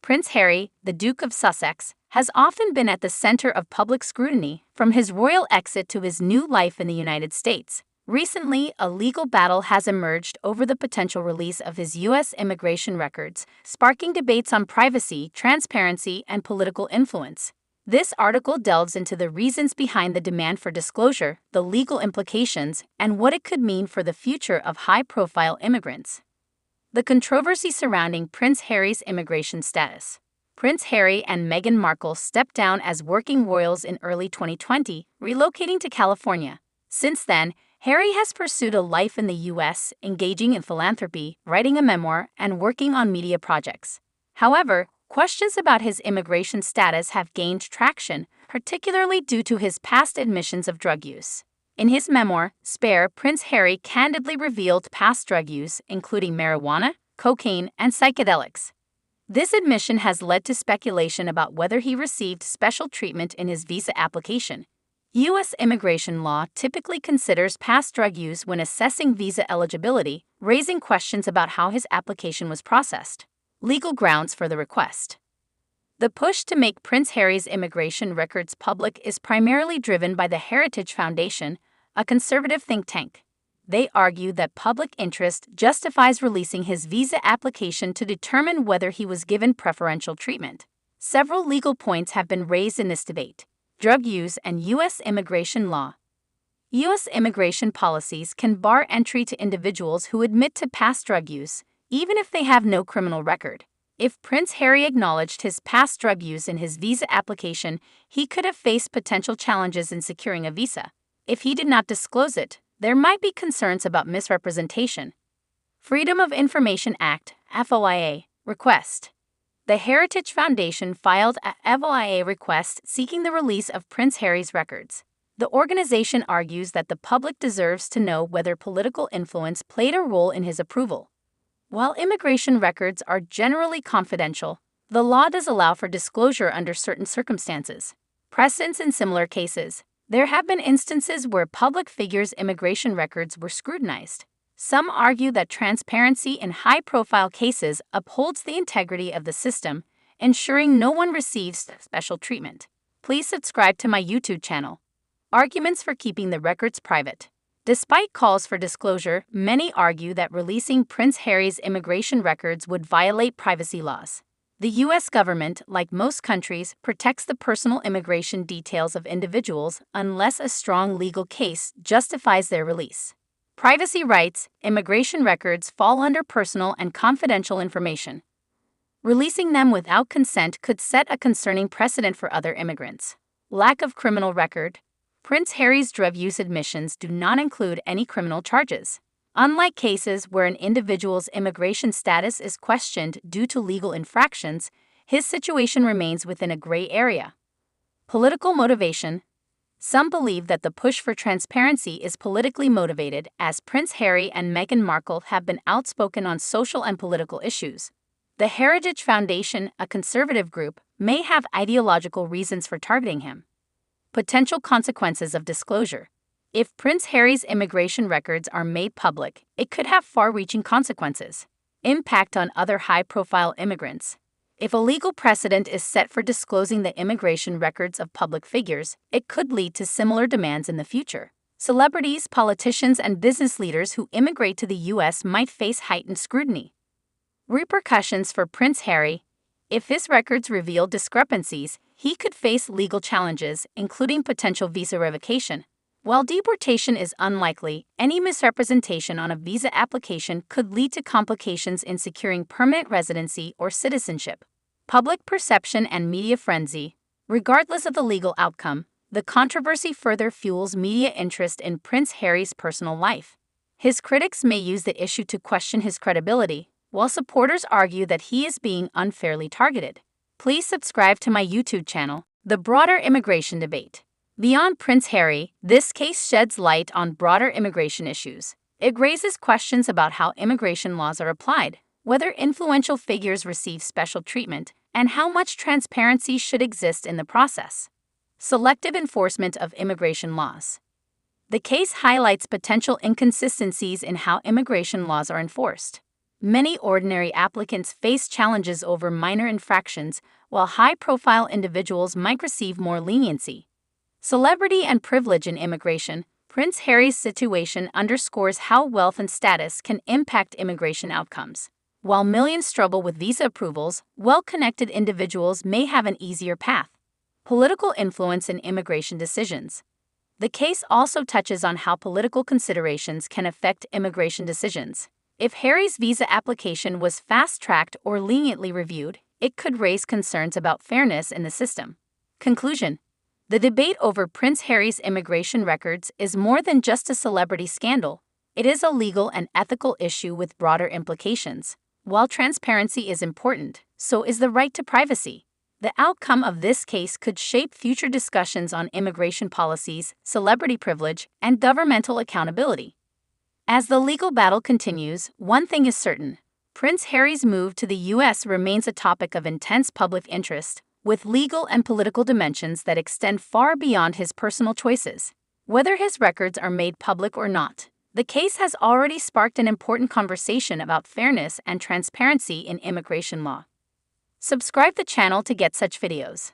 Prince Harry, the Duke of Sussex, has often been at the center of public scrutiny, from his royal exit to his new life in the United States. Recently, a legal battle has emerged over the potential release of his U.S. immigration records, sparking debates on privacy, transparency, and political influence. This article delves into the reasons behind the demand for disclosure, the legal implications, and what it could mean for the future of high-profile immigrants. The controversy surrounding Prince Harry's immigration status. Prince Harry and Meghan Markle stepped down as working royals in early 2020, relocating to California. Since then, Harry has pursued a life in the U.S., engaging in philanthropy, writing a memoir, and working on media projects. However, questions about his immigration status have gained traction, particularly due to his past admissions of drug use. In his memoir, Spare, Prince Harry candidly revealed past drug use, including marijuana, cocaine, and psychedelics. This admission has led to speculation about whether he received special treatment in his visa application. U.S. immigration law typically considers past drug use when assessing visa eligibility, raising questions about how his application was processed. Legal grounds for the request. The push to make Prince Harry's immigration records public is primarily driven by the Heritage Foundation, a conservative think tank. They argue that public interest justifies releasing his visa application to determine whether he was given preferential treatment. Several legal points have been raised in this debate. Drug use and U.S. immigration law. U.S. immigration policies can bar entry to individuals who admit to past drug use, even if they have no criminal record. If Prince Harry acknowledged his past drug use in his visa application, he could have faced potential challenges in securing a visa. If he did not disclose it, there might be concerns about misrepresentation. Freedom of Information Act, FOIA, request. The Heritage Foundation filed a FOIA request seeking the release of Prince Harry's records. The organization argues that the public deserves to know whether political influence played a role in his approval. While immigration records are generally confidential, the law does allow for disclosure under certain circumstances. Precedents in similar cases. There have been instances where public figures' immigration records were scrutinized. Some argue that transparency in high-profile cases upholds the integrity of the system, ensuring no one receives special treatment. Please subscribe to my YouTube channel. Arguments for keeping the records private. Despite calls for disclosure, many argue that releasing Prince Harry's immigration records would violate privacy laws. The U.S. government, like most countries, protects the personal immigration details of individuals unless a strong legal case justifies their release. Privacy rights, immigration records fall under personal and confidential information. Releasing them without consent could set a concerning precedent for other immigrants. Lack of criminal record. Prince Harry's drug use admissions do not include any criminal charges. Unlike cases where an individual's immigration status is questioned due to legal infractions, his situation remains within a gray area. Political motivation. Some believe that the push for transparency is politically motivated, as Prince Harry and Meghan Markle have been outspoken on social and political issues. The Heritage Foundation, a conservative group, may have ideological reasons for targeting him. Potential consequences of disclosure. If Prince Harry's immigration records are made public, it could have far-reaching consequences. Impact on other high-profile immigrants. If a legal precedent is set for disclosing the immigration records of public figures, it could lead to similar demands in the future. Celebrities, politicians, and business leaders who immigrate to the U.S. might face heightened scrutiny. Repercussions for Prince Harry. If his records reveal discrepancies, he could face legal challenges, including potential visa revocation. While deportation is unlikely, any misrepresentation on a visa application could lead to complications in securing permanent residency or citizenship. Public perception and media frenzy. Regardless of the legal outcome, the controversy further fuels media interest in Prince Harry's personal life. His critics may use the issue to question his credibility, while supporters argue that he is being unfairly targeted. Please subscribe to my YouTube channel. The broader immigration debate. Beyond Prince Harry, this case sheds light on broader immigration issues. It raises questions about how immigration laws are applied, whether influential figures receive special treatment, and how much transparency should exist in the process. Selective enforcement of immigration laws. The case highlights potential inconsistencies in how immigration laws are enforced. Many ordinary applicants face challenges over minor infractions, while high-profile individuals might receive more leniency. Celebrity and privilege in immigration. Prince Harry's situation underscores how wealth and status can impact immigration outcomes. While millions struggle with visa approvals, well-connected individuals may have an easier path. Political influence in immigration decisions. The case also touches on how political considerations can affect immigration decisions. If Harry's visa application was fast-tracked or leniently reviewed, it could raise concerns about fairness in the system. Conclusion: the debate over Prince Harry's immigration records is more than just a celebrity scandal. It is a legal and ethical issue with broader implications. While transparency is important, so is the right to privacy. The outcome of this case could shape future discussions on immigration policies, celebrity privilege, and governmental accountability. As the legal battle continues, one thing is certain: Prince Harry's move to the U.S. remains a topic of intense public interest, with legal and political dimensions that extend far beyond his personal choices. Whether his records are made public or not, the case has already sparked an important conversation about fairness and transparency in immigration law. Subscribe the channel to get such videos.